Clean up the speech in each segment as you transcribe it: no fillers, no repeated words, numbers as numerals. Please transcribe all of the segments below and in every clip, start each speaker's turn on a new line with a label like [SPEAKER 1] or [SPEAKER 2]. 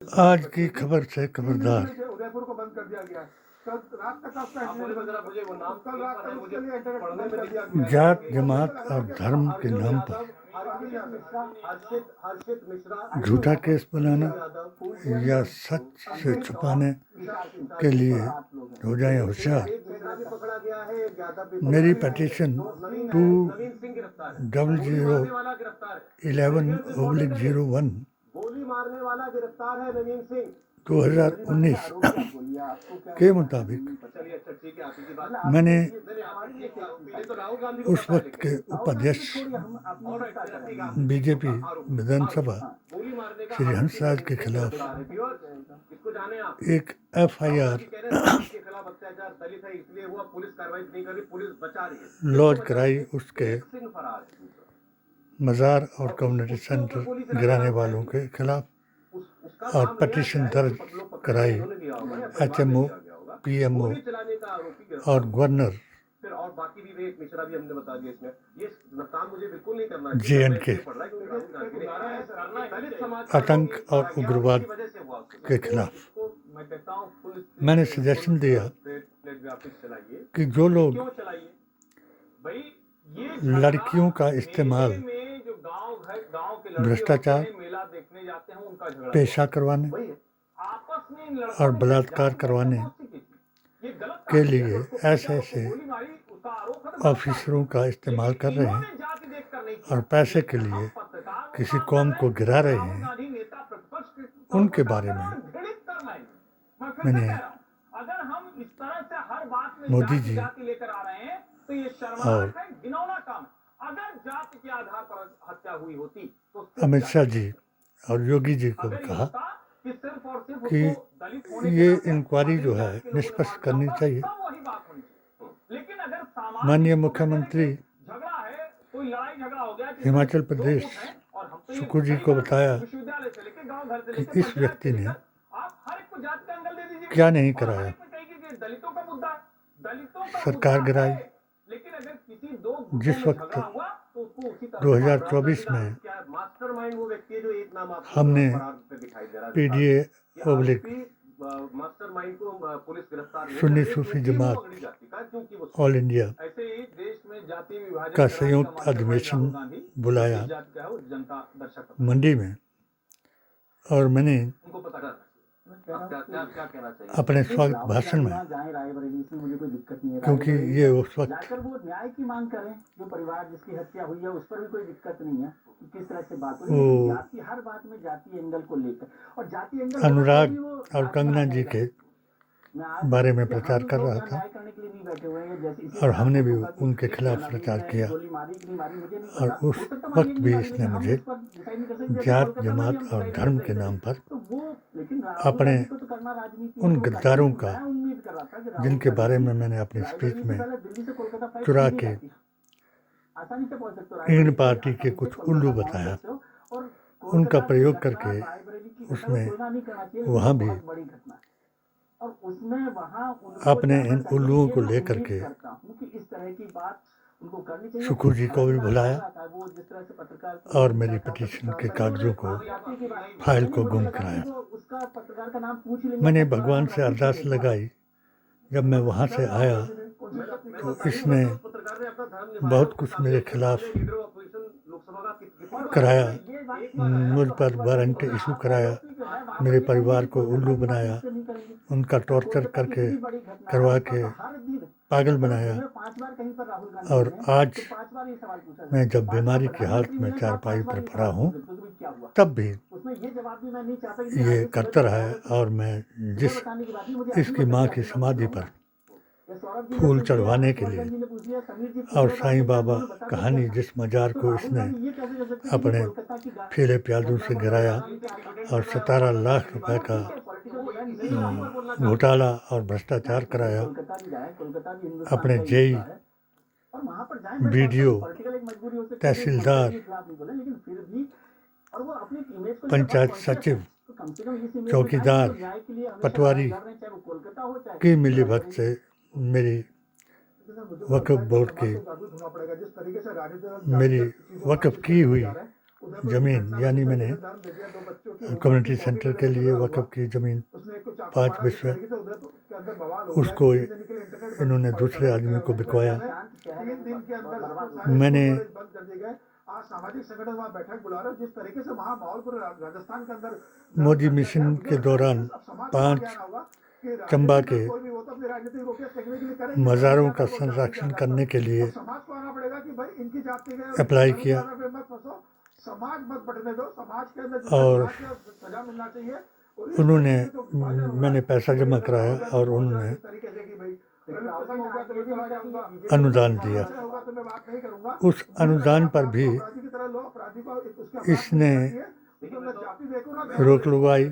[SPEAKER 1] आज की खबर से खबरदार।
[SPEAKER 2] उदयपुर को बंद कर दिया गया। कल रात तक आपका कल रात तक उसके लिए इंटरनेट बंद कर दिया गया।
[SPEAKER 1] जात जमात और धर्म के नाम पर
[SPEAKER 2] हर्षित मिश्रा
[SPEAKER 1] झूठा केस बनाना या सच से छुपाने के लिए हो जाए होशियार।
[SPEAKER 2] पकड़ा गया है।
[SPEAKER 1] मेरी पटिशन
[SPEAKER 2] नवीन सिंह गिरफ्तार है।
[SPEAKER 1] 2011/01
[SPEAKER 2] गोली मारने वाला गिरफ्तार है नवीन सिंह
[SPEAKER 1] 2019 के मुताबिक मैंने उस वक्त के उपाध्यक्ष बीजेपी विधानसभा श्री हंसराज के खिलाफ एक FIR लॉन्च कराई। उसके मज़ार और कम्युनिटी सेंटर गिराने वालों के खिलाफ और पटिशन दर्ज कराई HMO, PMO और गवर्नर JNK आतंक और उग्रवाद के खिलाफ। मैंने सजेशन दिया कि जो लोग लड़कियों का इस्तेमाल भ्रष्टाचार, पेशा करवाने और बलात्कार करवाने के लिए ऐसे ऑफिसरों का इस्तेमाल कर रहे हैं और पैसे के लिए किसी कौम को गिरा रहे हैं, उनके बारे में मैंने मोदी जी और अमित शाह जी और योगी जी को कहा कि ये इंक्वायरी जो है निष्पक्ष करनी चाहिए। माननीय मुख्यमंत्री हिमाचल प्रदेश शुक्र जी को बताया कि इस व्यक्ति ने क्या नहीं कराया। सरकार गिराई। जिस वक्त 2024 में हमने PDA सुन्नी सूफी जमात ऑल इंडिया का संयुक्त अधिवेशन बुलाया मंडी में, और मैंने अपने स्वागत भाषण में, क्योंकि ये उस वक्त
[SPEAKER 2] वो न्याय की मांग करें, जो परिवार जिसकी हत्या हुई है उस पर भी कोई दिक्कत नहीं है किस तरह से बात हुई। जाति, हर बात में जाति एंगल को लेकर, और जाति एंगल
[SPEAKER 1] अनुराग और कंगना जी के बारे में प्रचार कर रहा था और हमने भी उनके खिलाफ प्रचार किया। और उस वक्त भी इसने मुझे जात जमात और धर्म के नाम पर अपने उन गद्दारों का, जिनके बारे में मैंने अपनी स्पीच में चुरा के इन पार्टी के कुछ उल्लू बताया, उनका प्रयोग करके उसमें वहाँ भी अपने इन उल्लुओं को लेकर के सुखू जी को भी बुलाया और मेरी पिटीशन के कागजों को, फाइल को गुम कराया। मैंने भगवान से अरदास लगाई। जब मैं वहाँ से आया तो इसने बहुत कुछ मेरे खिलाफ कराया, मुझ पर वारंट इशू कराया, मेरे परिवार को उल्लू बनाया, उनका टॉर्चर करवा के पागल बनाया। और आज मैं जब बीमारी की हालत में चारपाई पर पड़ा हूँ तब भी ये करता रहा है। और मैं इसकी माँ की समाधि पर फूल चढ़वाने के लिए, और साईं बाबा कहानी जिस मजार को इसने अपने फीले प्यादों से गिराया और 17 लाख रुपए का घोटाला और भ्रष्टाचार कराया, अपने जेई, BDO, तहसीलदार, पंचायत सचिव, चौकीदार, पटवारी की मिलीभगत से मेरी वक्फ बोर्ड की, मेरी वक्फ की हुई ज़मीन, यानी मैंने कम्युनिटी सेंटर के लिए वक़्फ़ की ज़मीन 5 बिस्वे, उसको इन्होंने दूसरे आदमी को बिकवाया। मैंने
[SPEAKER 2] सामाजिक संगठन वहाँ बैठक बुला रहे जिस तरीके से वहाँ माहौल पूरे राजस्थान के अंदर
[SPEAKER 1] मोदी मिशन के दौरान 5 चंबा के मज़ारों का संरक्षण करने के लिए अप्लाई किया और उन्होंने मैंने पैसा जमा कराया और उन्होंने अनुदान दिया। उस अनुदान पर भी इसने रोक लगाई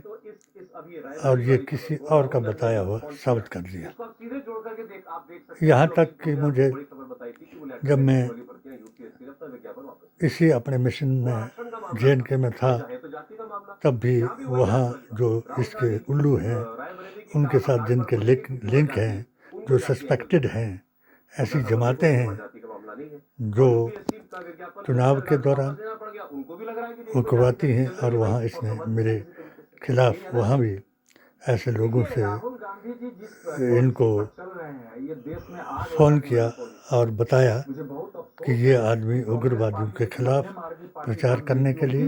[SPEAKER 1] और ये किसी और का बताया हुआ साबित कर दिया। यहाँ तक कि मुझे जब मैं इसी अपने मिशन में JNK में था तब भी वहाँ जो इसके उल्लू हैं उनके साथ जिनके लिंक हैं, जो सस्पेक्टेड हैं, ऐसी जमातें हैं जो चुनाव के दौरान उकरवाती हैं और वहाँ इसने मेरे खिलाफ वहाँ भी ऐसे लोगों से इनको फ़ोन किया और बताया कि ये आदमी उग्रवादियों के खिलाफ प्रचार करने के लिए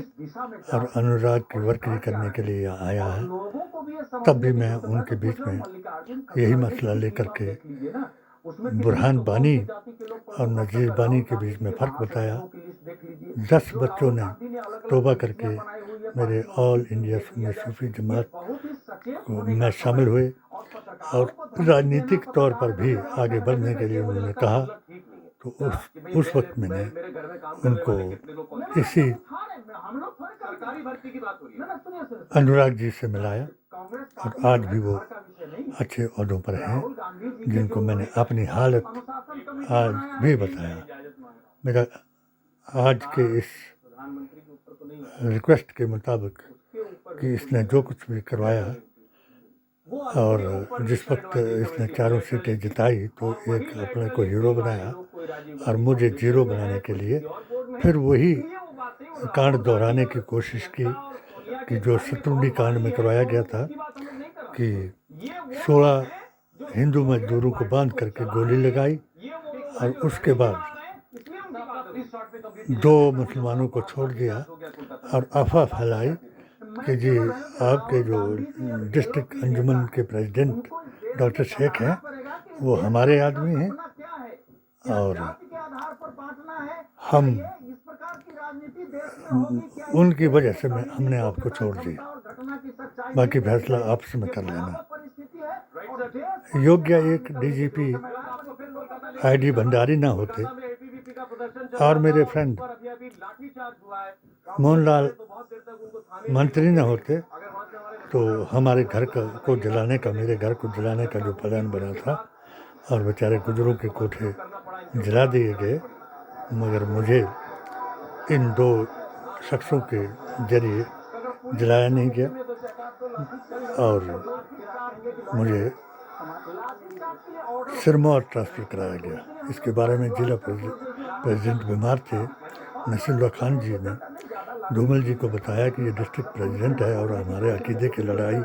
[SPEAKER 1] और अनुराग की वर्करी करने के लिए आया है। तब भी मैं उनके बीच में यही मसला लेकर के बुरहान बानी और नज़ीर बानी के बीच में फ़र्क बताया। 10 बच्चों ने तौबा करके मेरे ऑल इंडिया सुन्नी सूफी जमात को में शामिल हुए और राजनीतिक तौर पर भी आगे बढ़ने के लिए उन्होंने कहा। तो उस वक्त मैंने उनको इसी अनुराग जी से मिलाया और आज भी वो अच्छे ओहदों पर हैं जिनको मैंने अपनी हालत आज भी बताया। मेरा आज के इस रिक्वेस्ट के मुताबिक कि इसने जो कुछ भी करवाया और जिस वक्त इसने चारों सीटें जिताई तो एक अपने को हीरो बनाया और मुझे जीरो बनाने के लिए फिर वही कांड दोहराने की कोशिश की कि जो शत्रुंडी कांड में करवाया गया था कि 16 हिंदू मजदूरों को बांध करके गोली लगाई और उसके बाद 2 मुसलमानों को छोड़ दिया और अफवाह फैलाई कि जी आपके जो डिस्ट्रिक्ट अंजुमन के प्रेसिडेंट डॉक्टर शेख हैं वो हमारे आदमी हैं और हम उनकी वजह से हमने आपको छोड़ दिया, बाकी फैसला आपस में कर लेना। योग्य एक DGP ID भंडारी ना होते और मेरे फ्रेंड मोहनलाल मंत्री ना होते तो हमारे घर को जलाने का, मेरे घर को जलाने का जो प्लान बना था और बेचारे गुजरों के कोठे जला दिए गए, मगर मुझे इन 2 शख्सों के जरिए जलाया नहीं गया और मुझे सिरमौर ट्रांसफ़र कराया गया। इसके बारे में जिला प्रेसिडेंट बीमार थे। नसीरुल्लाह खान जी ने धूमल जी को बताया कि ये डिस्ट्रिक्ट प्रेसिडेंट है और हमारे अकीदे की लड़ाई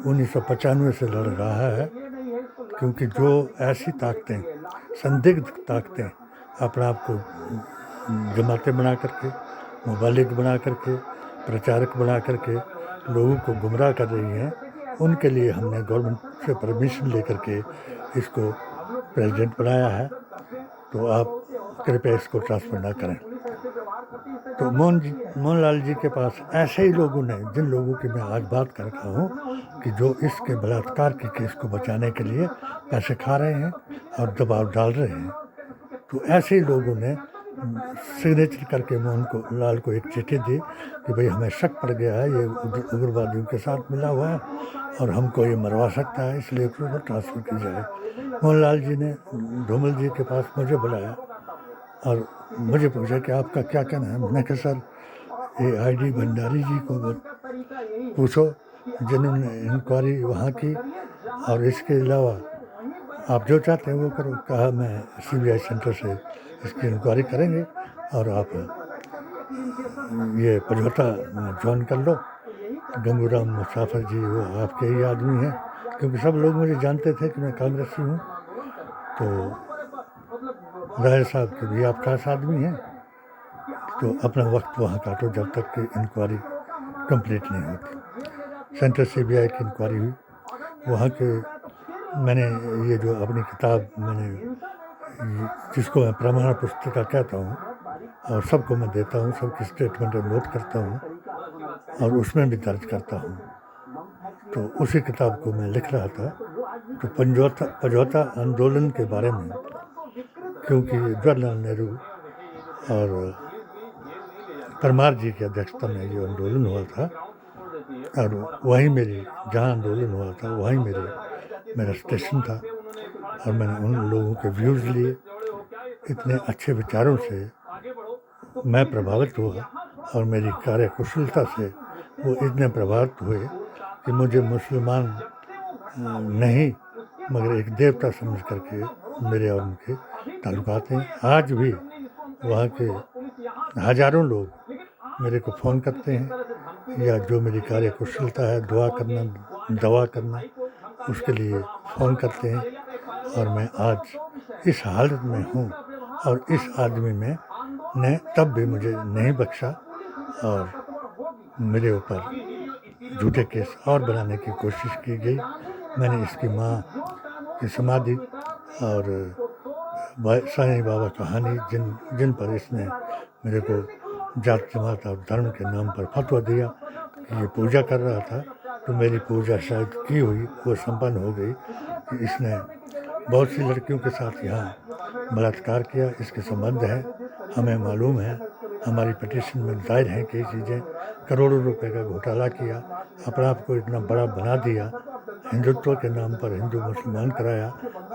[SPEAKER 1] 1995 से लड़ रहा है, क्योंकि जो ऐसी ताकतें, संदिग्ध ताकतें अपने आप को जमातें बना करके, मुबालिग बना करके, प्रचारक बना करके लोगों को गुमराह कर रही हैं, उनके लिए हमने गवर्नमेंट से परमिशन लेकर के इसको प्रेसिडेंट बनाया है। तो आप कृपया इसको ट्रांसफ़र ना करें। तो मोहनलाल जी के पास ऐसे ही लोगों ने, जिन लोगों की मैं आज बात कर रहा हूँ कि जो इसके बलात्कार के केस को बचाने के लिए पैसे खा रहे हैं और दबाव डाल रहे हैं, तो ऐसे ही लोगों ने सिग्नेचर करके मोहन लाल को एक चिट्ठी दी कि भाई हमें शक पड़ गया है, ये उग्रवादियों के साथ मिला हुआ है और हमको ये मरवा सकता है, इसलिए उसको ट्रांसफ़र की जाए। मोहनलाल जी ने धूमल जी के पास मुझे बुलाया और मुझे पूछा कि आपका क्या कहना है। मैंने कहा सर ये ID भंडारी जी को पूछो जिन्होंने इंक्वायरी वहाँ की, और इसके अलावा आप जो चाहते हैं वो करो। कहा मैं CBI सेंटर से इसकी इंक्वायरी करेंगे और आप ये पजौता ज्वाइन कर लो। गंगूराम मुसाफिर जी वो आपके ही आदमी हैं, क्योंकि सब लोग मुझे जानते थे कि मैं कांग्रेसी हूँ। तो ज़ाहिर साहब के भी आप खास आदमी हैं, तो अपना वक्त वहाँ काटो जब तक कि इंक्वायरी कंप्लीट नहीं होती। सेंट्रल सीबीआई की इंक्वायरी हुई, वहाँ के मैंने ये जो अपनी किताब जिसको मैं प्रमाण पुस्तिका कहता हूँ और सबको मैं देता हूँ, सबकी स्टेटमेंट नोट करता हूँ और उसमें भी दर्ज करता हूँ। तो उसी किताब को मैं लिख रहा था, तो पजौता आंदोलन के बारे में, क्योंकि जवाहरलाल नेहरू और परमार जी की अध्यक्षता में ये आंदोलन हुआ था और वहीं जहाँ आंदोलन हुआ था वहीं मेरा स्टेशन था और मैंने उन लोगों के व्यूज़ लिए। इतने अच्छे विचारों से मैं प्रभावित हुआ और मेरी कार्यकुशलता से वो इतने प्रभावित हुए कि मुझे मुसलमान नहीं मगर एक देवता समझ करके मेरे और उनके ताल्लुकात हैं। आज भी वहाँ के हजारों लोग मेरे को फ़ोन करते हैं या जो मेरी कार्यकुशलता है दवा करना उसके लिए फ़ोन करते हैं। और मैं आज इस हालत में हूँ और इस आदमी ने तब भी मुझे नहीं बख्शा और मेरे ऊपर झूठे केस और बनाने की कोशिश की गई। मैंने इसकी माँ की समाधि और साईं बाबा कहानी जिन पर इसने मेरे को जात जमात और धर्म के नाम पर फतवा दिया कि ये पूजा कर रहा था, तो मेरी पूजा शायद की हुई वो संपन्न हो गई कि इसने बहुत सी लड़कियों के साथ यहाँ बलात्कार किया। इसके संबंध है, हमें मालूम है, हमारी पिटीशन में दायर हैं कई चीज़ें। करोड़ों रुपए का घोटाला किया, अपने आप को इतना बड़ा बना दिया, हिंदुत्व के नाम पर हिंदू मुसलमान कराया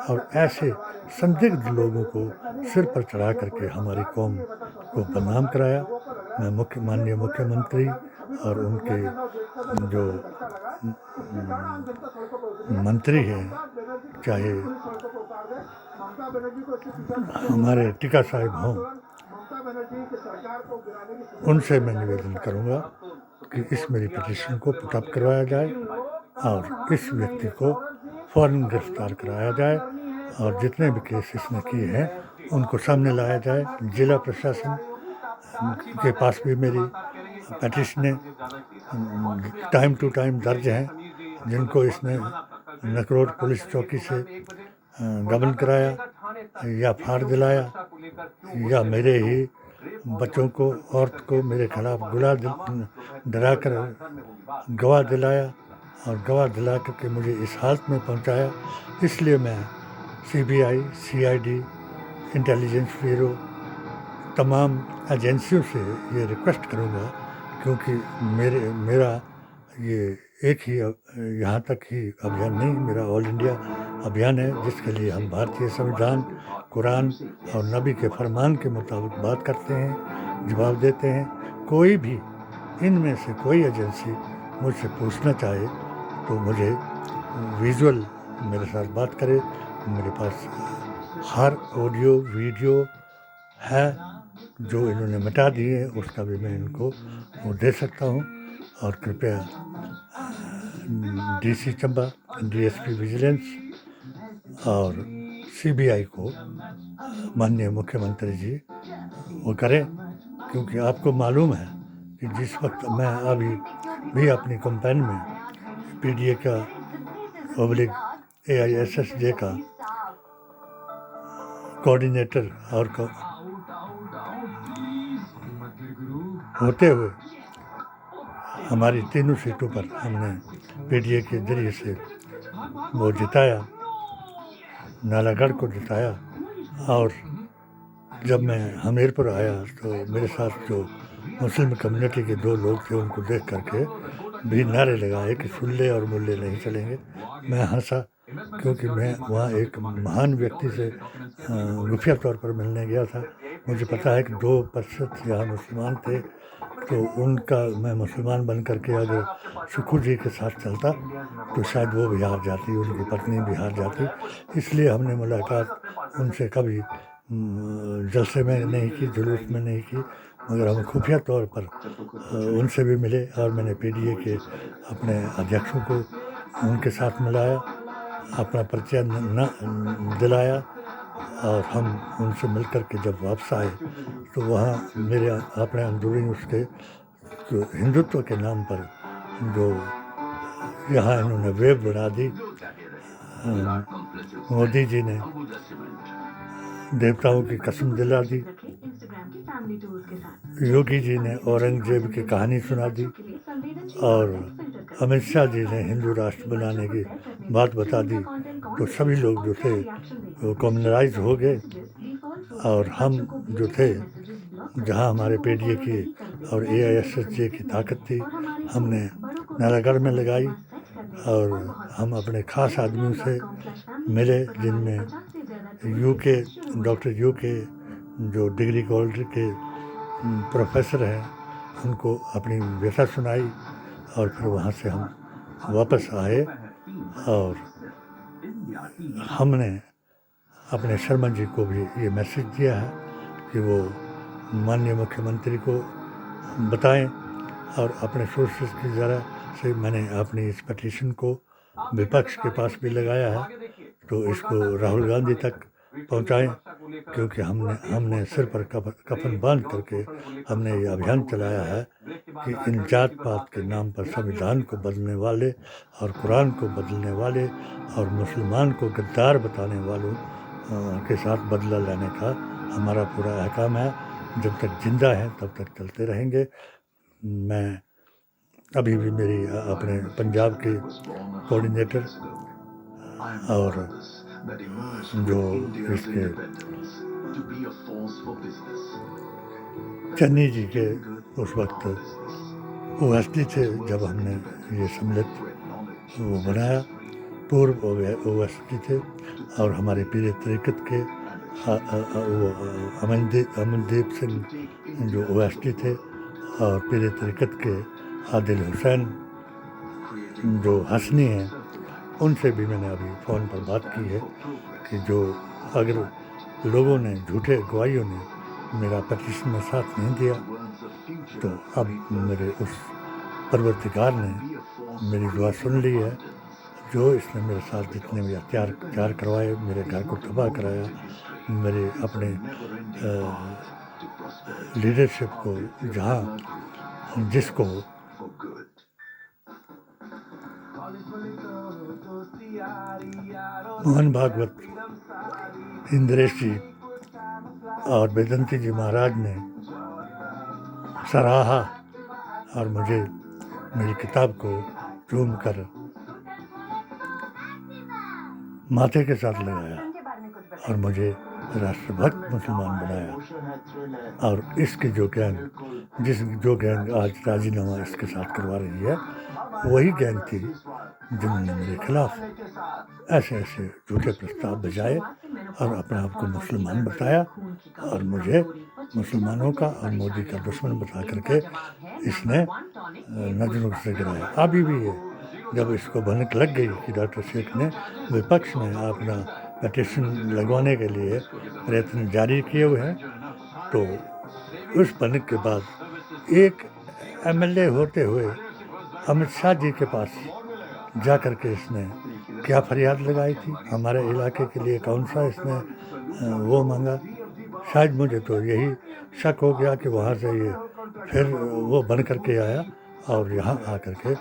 [SPEAKER 1] और ऐसे संदिग्ध लोगों को सिर पर चढ़ा करके हमारी कौम को बदनाम कराया। मैं माननीय मुख्यमंत्री और उनके जो मंत्री हैं, चाहे हमारे टीका साहिब हों, उनसे मैं निवेदन करूंगा कि इस मेरी पिटीशन को पुटअप करवाया जाए और इस व्यक्ति को फ़ौरन गिरफ्तार कराया जाए और जितने भी केस इसने किए हैं उनको सामने लाया जाए। जिला प्रशासन के पास भी मेरी पिटीशनें टाइम टू टाइम दर्ज हैं, जिनको इसने नकरोट पुलिस चौकी से गबन कराया या फाड़ दिलाया या मेरे ही बच्चों को, औरत को मेरे खिलाफ डरा कर गवाह दिलाया और गवाह दिला करके मुझे इस हालत में पहुंचाया। इसलिए मैं सीबीआई, सीआईडी, इंटेलिजेंस ब्यूरो, तमाम एजेंसियों से ये रिक्वेस्ट करूंगा, क्योंकि मेरा ये एक ही यहाँ तक ही अभियान नहीं, मेरा ऑल इंडिया अभियान है, जिसके लिए हम भारतीय संविधान, कुरान और नबी के फरमान के मुताबिक बात करते हैं, जवाब देते हैं। कोई भी इनमें से कोई एजेंसी मुझसे पूछना चाहे तो मुझे विजुअल मेरे साथ बात करे। मेरे पास हर ऑडियो वीडियो है जो इन्होंने मिटा दिए हैं, उसका भी मैं इनको वो दे सकता हूँ। और कृपया डीसी चंबा, डीएसपी विजिलेंस और सीबीआई को माननीय मुख्यमंत्री जी वो करें, क्योंकि आपको मालूम है कि जिस वक्त मैं अभी भी अपनी कंपेन में पीडीए का AISSJ का कोऑर्डिनेटर और होते हुए हमारी तीनों सीटों पर हमने पीडीए के जरिए से वो जिताया, नालागढ़ को जिताया। और जब मैं हमीरपुर आया तो मेरे साथ जो मुस्लिम कम्युनिटी के 2 लोग थे, उनको देख करके भी नारे लगाए कि सुल्ले और मुल्ले नहीं चलेंगे। मैं हंसा, क्योंकि मैं वहाँ एक महान व्यक्ति से खुफिया तौर पर मिलने गया था। मुझे पता है कि 2% यहाँ मुसलमान थे, तो उनका मैं मुसलमान बन करके अगर सुखू जी के साथ चलता तो शायद वो भी हार जाती, उनकी पत्नी भी हार जाती। इसलिए हमने मुलाकात उनसे कभी जलसे में नहीं की, जुलूस में नहीं की। मगर हम खुफिया तौर पर उनसे भी मिले और मैंने पीडीए के अपने अध्यक्षों को उनके साथ मिलाया, अपना परिचय न दिलाया और हम उनसे मिल कर के जब वापस आए तो वहाँ मेरे अपने अंदरूनी उसके जो हिंदुत्व के नाम पर जो यहाँ इन्होंने वेब बना दी, मोदी जी ने देवताओं की कसम दिला दी, योगी जी ने औरंगजेब की कहानी सुना दी और अमित शाह जी ने हिंदू राष्ट्र बनाने की बात बता दी, तो सभी लोग जो थे वो कम्युनलाइज हो गए और हम जो थे जहाँ हमारे पीडीए की और एआईएसएसजे की ताकत थी हमने नालागढ़ में लगाई और हम अपने ख़ास आदमियों से मिले जिनमें यूके डॉक्टर यूके जो डिग्री होल्डर के प्रोफेसर हैं उनको अपनी व्यथा सुनाई और फिर वहाँ से हम वापस आए और हमने अपने शर्मा जी को भी ये मैसेज दिया है कि वो माननीय मुख्यमंत्री को बताएं और अपने सोर्सेस की ज़रा से मैंने अपनी इस पटिशन को विपक्ष के पास भी लगाया है, तो इसको राहुल गांधी तक पहुंचाएं क्योंकि हमने सिर पर कफन बांध करके हमने ये अभियान चलाया है कि इन जात पात के नाम पर संविधान को बदलने वाले और कुरान को बदलने वाले और मुसलमान को गद्दार बताने वालों के साथ बदला लेने का हमारा पूरा अहकाम है। जब तक जिंदा है तब तक चलते रहेंगे। मैं अभी भी मेरी अपने पंजाब के कोऑर्डिनेटर और जो इसके चन्नी जी के उस वक्त ओएसडी थे जब हमने ये सम्मिलित वो बनाया, पूर्व ओएसडी थे और हमारे पीर तरीक़त के वो अमनदीप सिंह जो ओएसडी थे और पीर तरीक़त के आदिल हुसैन जो हसनी हैं उनसे भी मैंने अभी फ़ोन पर बात की है कि जो अगर लोगों ने झूठे गवाहियों ने मेरा पटिशन में साथ नहीं दिया तो अब मेरे उस परवरदिगार ने मेरी दुआ सुन ली है। जो इसने मेरे साथ जितने भी हथियार करवाए, मेरे घर को तबाह कराया, मेरे अपने लीडरशिप को जहाँ जिसको मोहन भागवत, इंद्रेश जी और वेदंती जी महाराज ने सराहा और मुझे मेरी किताब को चूम कर माथे के साथ लगाया और मुझे राष्ट्रभक्त मुसलमान बनाया। और इसकी जो गैंग आज राजीनामा इसके साथ करवा रही है वही गैंग थी जिन्होंने मेरे खिलाफ ऐसे झूठे प्रस्ताव भेजाए और अपने आप को मुसलमान बताया और मुझे मुसलमानों का और मोदी का दुश्मन बता करके इसने नजरों से गिराया। अभी भी है जब इसको भनक लग गई कि डॉक्टर शेख ने विपक्ष में अपना पटिशन लगवाने के लिए प्रयत्न जारी किए हुए हैं, तो उस भनक के बाद एक एमएलए होते हुए अमित शाह जी के पास जा कर के इसने क्या फरियाद लगाई थी, हमारे इलाके के लिए कौन सा इसने वो मांगा। शायद मुझे तो यही शक हो गया कि वहाँ से ये फिर वो बन कर के आया और यहाँ आकर के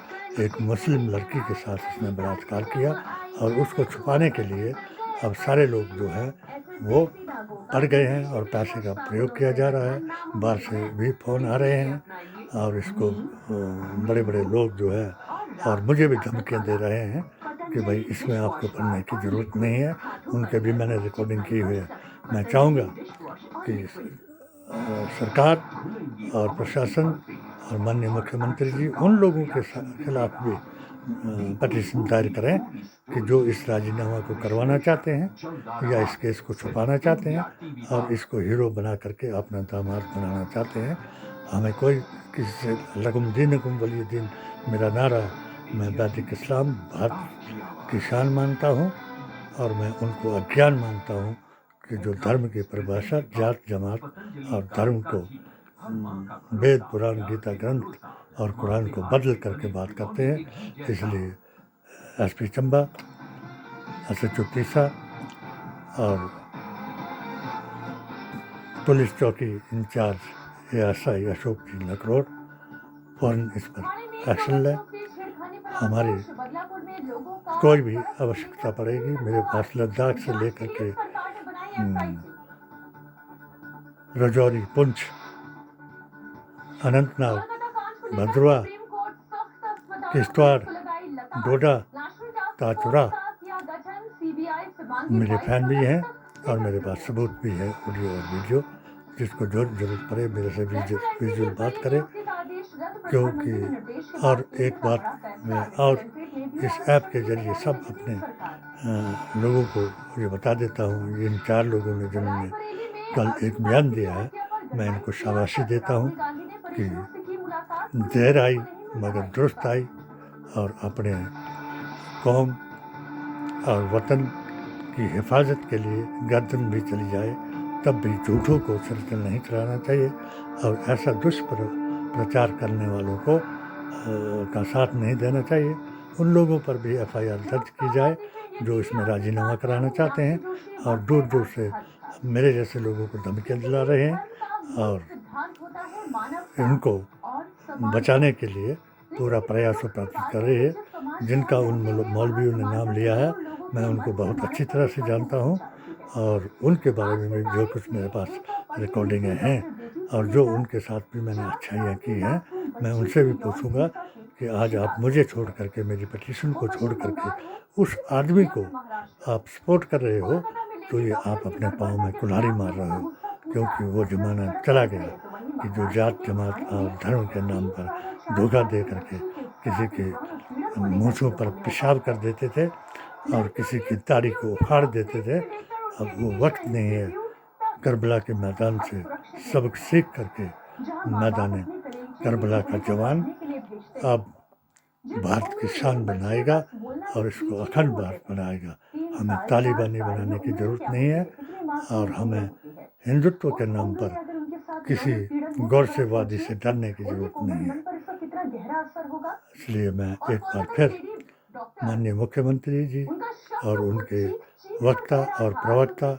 [SPEAKER 1] एक मुस्लिम लड़की के साथ इसने बलात्कार किया और उसको छुपाने के लिए अब सारे लोग जो हैं वो पड़ गए हैं और पैसे का प्रयोग किया जा रहा है। बाहर से भी फ़ोन आ रहे हैं और इसको बड़े बड़े लोग जो है और मुझे भी धमकियाँ दे रहे हैं कि भाई इसमें आपको पढ़ने की ज़रूरत नहीं है। उनके भी मैंने रिकॉर्डिंग की हुई है। मैं चाहूँगा कि सरकार और प्रशासन और माननीय मुख्यमंत्री जी उन लोगों के खिलाफ भी पटिशन दायर करें कि जो इस राजीनामा को करवाना चाहते हैं या इस केस को छुपाना चाहते हैं और इसको हीरो बना करके अपना दामाद बनाना चाहते हैं। हमें कोई किसी से लकुम दीनुकुम वली दीन मेरा नारा, मैं वैदिक इस्लाम भारत की शान मानता हूँ और मैं उनको अज्ञान मानता हूँ कि जो धर्म की परिभाषा जात जमात और धर्म को वेद पुराण गीता ग्रंथ और कुरान को बदल करके बात करते हैं। इसलिए एसपी चंबा, एसएचओ तीसा और पुलिस चौकी इंचार्ज एएसआई अशोक जी लकरोट फौरन इस पर एक्शन लें। हमारी कोई भी आवश्यकता पड़ेगी, मेरे पास लद्दाख से लेकर के राजौरी, पुंछ, अनंतनाग, भद्रवाह, किश्तवाड़, डोडा, ताचुरा मेरे फैन भी हैं और मेरे पास सबूत भी है, ऑडियो और वीडियो। जिसको जो जरूरत पड़े मेरे से विजुअल बात करे। क्योंकि और एक बात मैं और इस ऐप के जरिए सब अपने लोगों को ये बता देता हूँ, इन 4 लोगों ने जिन्होंने कल एक बयान दिया है, मैं इनको शाबाशी देता हूँ कि देर आई मगर दुरुस्त आई और अपने कौम और वतन की हिफाजत के लिए गर्दन भी चली जाए तब भी झूठों को सिलसिल नहीं चलाना चाहिए और ऐसा दुष्प्रचार करने वालों को का साथ नहीं देना चाहिए। उन लोगों पर भी एफआईआर दर्ज की जाए जो इसमें राजीनामा कराना चाहते हैं और दूर दूर से मेरे जैसे लोगों को धमकियाँ दिला रहे हैं और इनको बचाने के लिए पूरा प्रयास कर रहे हैं। जिनका उन मौलवियों ने नाम लिया है मैं उनको बहुत अच्छी तरह से जानता हूँ और उनके बारे में भी जो कुछ मेरे पास रिकॉर्डिंगें हैं और जो उनके साथ भी मैंने अच्छाइयाँ की हैं, मैं उनसे भी पूछूंगा कि आज आप मुझे छोड़ करके, मेरी पिटीशन को छोड़ करके उस आदमी को आप सपोर्ट कर रहे हो तो ये आप अपने पाँव में कुल्हाड़ी मार रहे हो। क्योंकि वो ज़माना चला गया कि जो जात जमात और धर्म के नाम पर धोखा दे करके किसी के मूँछों पर पेशाब कर देते थे और किसी की दाढ़ी को उखाड़ देते थे। अब वो वक्त नहीं है। करबला के मैदान से सबक सीख करके मैदान करबला का जवान अब भारत की शान बनाएगा और इसको अखंड भारत बनाएगा। हमें तालिबानी बनाने की ज़रूरत नहीं है और हमें हिंदुत्व के नाम पर किसी गौरसेवादी से डरने की ज़रूरत नहीं है। इसलिए मैं एक बार फिर माननीय मुख्यमंत्री जी और उनके वक्ता और प्रवक्ता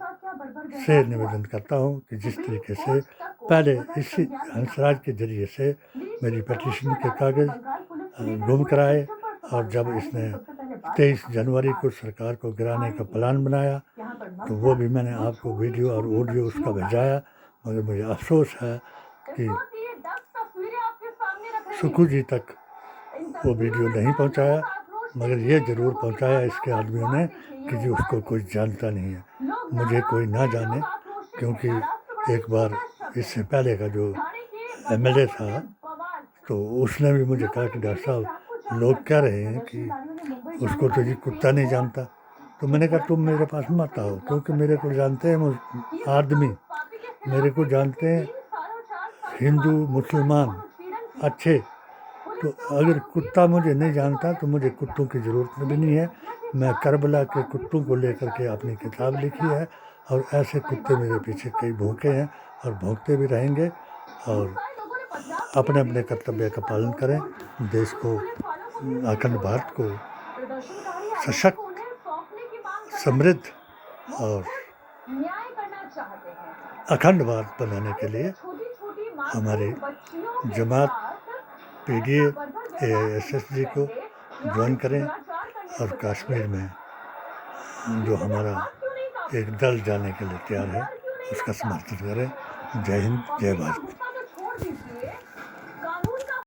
[SPEAKER 1] से निवेदन करता हूं कि जिस तरीके से पहले इसी हंसराज के जरिए से मेरी पिटीशन के कागज़ गुम कराए और जब इसने 23 जनवरी को सरकार को गिराने का प्लान बनाया तो वो भी मैंने आपको वीडियो और ऑडियो उसका भेजाया। मगर मुझे अफसोस है कि सुखू जी तक वो वीडियो नहीं पहुंचाया, मगर ये ज़रूर पहुंचाया इसके आदमियों ने कि जी उसको कोई जानता नहीं है। मुझे कोई ना जाने, क्योंकि एक बार इससे पहले का जो एमएलए था तो उसने भी मुझे कहा कि डॉक्टर साहब लोग कह रहे हैं कि उसको तो जी कुत्ता नहीं जानता। तो मैंने कहा तुम मेरे पास मत आओ, क्योंकि मेरे को जानते हैं आदमी, मेरे को जानते हैं हिंदू मुसलमान अच्छे। तो अगर कुत्ता मुझे नहीं जानता तो मुझे कुत्तों की ज़रूरत भी नहीं है। मैं करबला के कुत्तों को लेकर के अपनी किताब लिखी है और ऐसे कुत्ते मेरे पीछे कई भूखे हैं और भौंकते भी रहेंगे। और अपने अपने कर्तव्य का पालन करें, देश को, अखंड भारत को सशक्त, समृद्ध और अखंड भारत बनाने के लिए हमारी जमात पीडीए एआईएसएसजी को ज्वाइन करें और कश्मीर में जो हमारा एक दल जाने के लिए तैयार है उसका समर्थन करें। जय हिंद, जय भारत।